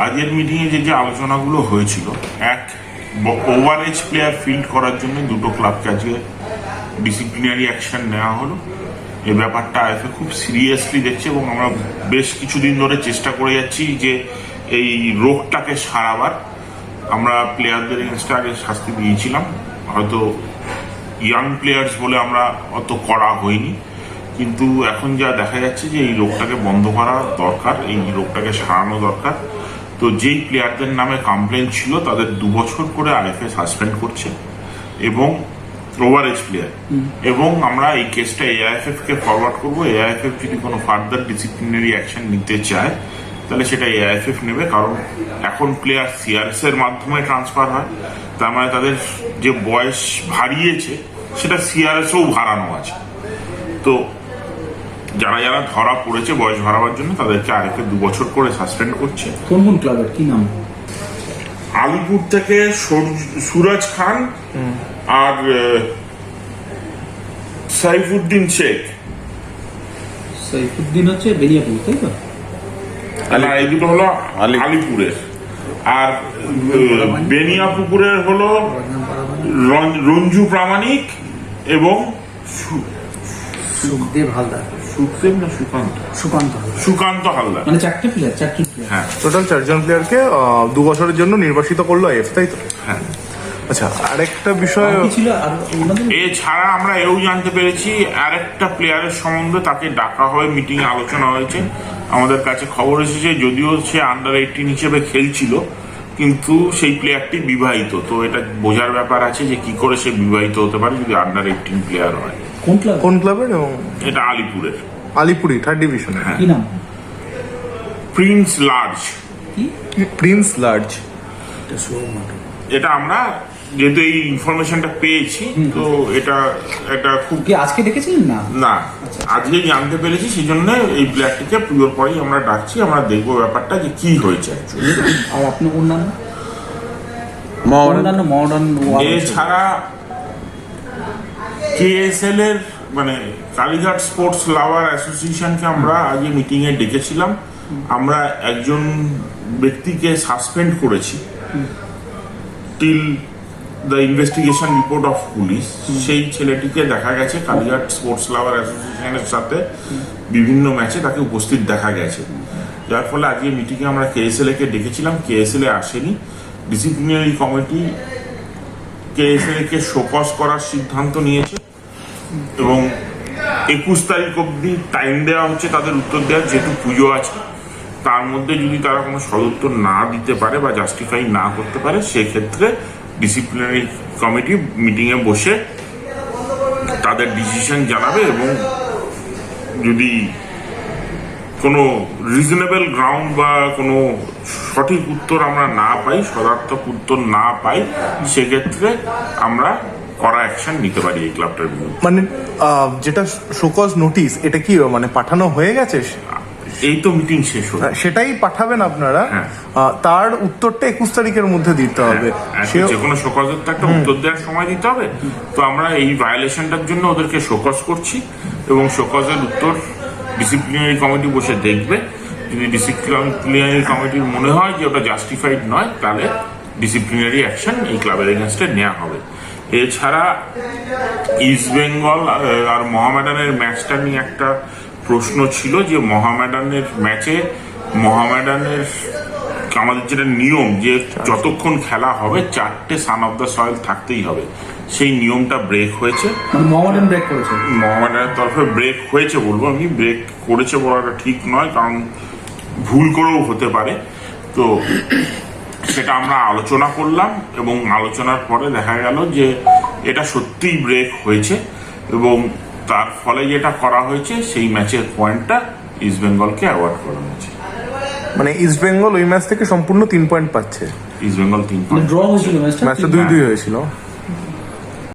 আজকের মিটিংয়ে যে আলোচনাগুলো হয়েছিল, এক ওভারএজ প্লেয়ার ফিল্ড করার জন্য দুটো ক্লাবকে আজকে ডিসিপ্লিনারি অ্যাকশন নেওয়া হলো। এই ব্যাপারটা আইএফএ খুব সিরিয়াসলি দেখছে এবং আমরা বেশ কিছুদিন ধরে চেষ্টা করে যাচ্ছি যে এই রোগটাকে সারাবার। আমরা প্লেয়ারদের এগেনস্টে আগে শাস্তি দিয়েছিলাম, হয়তো ইয়াং প্লেয়ার্স বলে আমরা অত করা হয়নি, কিন্তু এখন যা দেখা যাচ্ছে যে এই রোগটাকে বন্ধ করা দরকার, এই রোগটাকে সারানো দরকার। তো যেই প্লেয়ারদের নামে কমপ্লেন ছিল তাদের 2 বছর করে আইএফএ সাসপেন্ড করছে এবং ওভারএজ প্লেয়ার, এবং আমরা এই কেসটা এআইএফএফ কে ফরওয়ার্ড করবো। এআইএফএফ যদি কোনো ফার্দার ডিসিপ্লিনারি অ্যাকশন নিতে চায় তাহলে সেটা এআইএফএফ নেবে, কারণ এখন প্লেয়ার সিআরএস এর মাধ্যমে ট্রান্সফার হয়, তার মানে তাদের যে বয়স ভারিয়েছে সেটা সিআরএসও ভাড়ানো আছে। তো যারা যারা ধরা পড়েছে বয়স ভাড়াবার জন্য তাদেরকে আইএফএ 2 বছর করে সাসপেন্ড করছে। কোন কোন ক্লাবের কি নাম? আলিপুর থেকে সুরজ খান আর সাইফুদ্দিন শেখ। সাইফুদ্দিন হচ্ছে বেনিয়াপুর, তাই তো? না, এই দুটো হলো আলিপুরের, আর বেনিয়াপুকুরের হলো রঞ্জু প্রামাণিক এবং সুখদেব হালদার। সুখদেব না সুকান্ত? সুকান্ত হালদার। মানে 4টে প্লেয়ার। হ্যাঁ, টোটাল 4 জন প্লেয়ারকে 2 বছরের জন্য নির্বাসিত করলো আইএফ, তাই তো? হ্যাঁ। আচ্ছা, আরেকটা বিষয় ছিল আর এছাড়া আমরা এও জানতে পেরেছি আরেকটা প্লেয়ারের সম্বন্ধে তাকে ডাকা হয়, মিটিং এ আলোচনা হয়েছে। আমাদের কাছে খবর এসেছে যদিও সে আন্ডার 18 হিসেবে খেলছিল, কিন্তু সেই প্লেয়ারটি বিবাহিত। তো এটা বোঝার ব্যাপার আছে যে কি করে সে বিবাহিত হতে পারে যদি আন্ডার 18 প্লেয়ার হয়। কোন ক্লাবের? এবং এটা আলিপুরের, আলিপুরি 3rd ডিভিশনে। হ্যাঁ। কি নাম? Prince large. Prince large. এটা আমরা যেহেতু এই ইনফরমেশনটা পেয়েছি, তো এটা খুব কি আজকে দেখেছিলেন না? না, আজকে জানতে পেরেছি, সেই জন্য এই প্লেয়ারটিকে পুজোর পরেই আমরা ডাকছি। আমরা দেখবো ব্যাপারটা যে কি হয়েছে অ্যাকচুয়ালি। আর আপনি অন্যান্য মডার্ন এছাড়া কেএসএল এর মানে কালীঘাট স্পোর্টস লাভার অ্যাসোসিয়েশনকে আমরা আজকে মিটিং এ ডেকেছিলাম। আমরা একজন ব্যক্তিকে সাসপেন্ড করেছি till the investigation report of police. সেই ছেলেটিকে দেখা গেছে কালীঘাট স্পোর্টস লাভার অ্যাসোসিয়েশনের সাথে বিভিন্ন ম্যাচে তাকে উপস্থিত দেখা গেছে, যার ফলে আজকে মিটিংয়ে আমরা কেএসএল কে ডেকেছিলাম। কেএসএল আসেনি। ডিসিপ্লিনারি কমিটি কেএসএল কে শোকজ করার সিদ্ধান্ত নিয়েছে এবং 21 তারিখ অব্দি টাইম দেওয়া হচ্ছে তাদের উত্তর দেওয়ার, যেহেতু পুজো আছে। তার মধ্যে যদি তারা কোনো সদুত্তর না দিতে পারে বা জাস্টিফাই না করতে পারে, সেক্ষেত্রে ডিসিপ্লিনারি কমিটি মিটিংয়ে বসে তাদের ডিসিশন জানাবে এবং যদি কোনো রিজনেবল গ্রাউন্ড বা কোনো সঠিক উত্তর আমরা না পাই, সদার্থক উত্তর না পাই, সেক্ষেত্রে আমরা কড়া অ্যাকশন নিতে পারি এই ক্লাবটার বিরুদ্ধে। মানে যেটা শোকজ নোটিশ, এটা কি মানে পাঠানো হয়ে গেছে? এই তো মিটিং শেষ হলো, সেটাই পাঠাবেন আপনারা। হ্যাঁ। তার উত্তরটা 21 তারিখের মধ্যে দিতে হবে। যে কোনো শোকজের তো একটা উত্তর দেওয়ার সময় দিতে হবে। তো আমরা এই ভায়োলেশনটার জন্য ওদেরকে শোকজ করছি এবং শোকজের উত্তর ডিসিপ্লিনারি কমিটি বসে দেখবে। যদি ডিসিপ্লিনারি কমিটির মনে হয় যে ওটা জাস্টিফাইড নয়, তাহলে ডিসিপ্লিনারি অ্যাকশন এই ক্লাবের এগেনস্টে নেওয়া হবে। এছাড়া ইস্ট বেঙ্গল আর মোহামেডানের ম্যাচটা নিয়ে একটা প্রশ্ন ছিল যে মোহামেডানের ম্যাচে আমাদের যেটা নিয়ম যে যতক্ষণ খেলা হবে 4টে সান অফ দ্য সয়েল থাকতেই হবে, সেই নিয়মটা ব্রেক হয়েছে। মোহামেডানের তরফে ব্রেক হয়েছে বলবো আমি, ব্রেক করেছে বলাটা ঠিক নয়, কারণ ভুল করেও হতে পারে। তো সেটা আমরা আলোচনা করলাম এবং আলোচনার পরে দেখা গেল যে এটা সত্যিই ব্রেক হয়েছে এবং তার ফলে যেটা করা হয়েছে সেই ম্যাচের পয়েন্টটা ইস্ট বেঙ্গলকে অ্যাওয়ার্ড করা হয়েছে। মানে ইস্ট বেঙ্গল ওই ম্যাচ থেকে সম্পূর্ণ 3 পয়েন্ট পাচ্ছে। East Bengal 3 point. ড্র হয়েছিল, ম্যাচটা 2-2 হয়েছিল।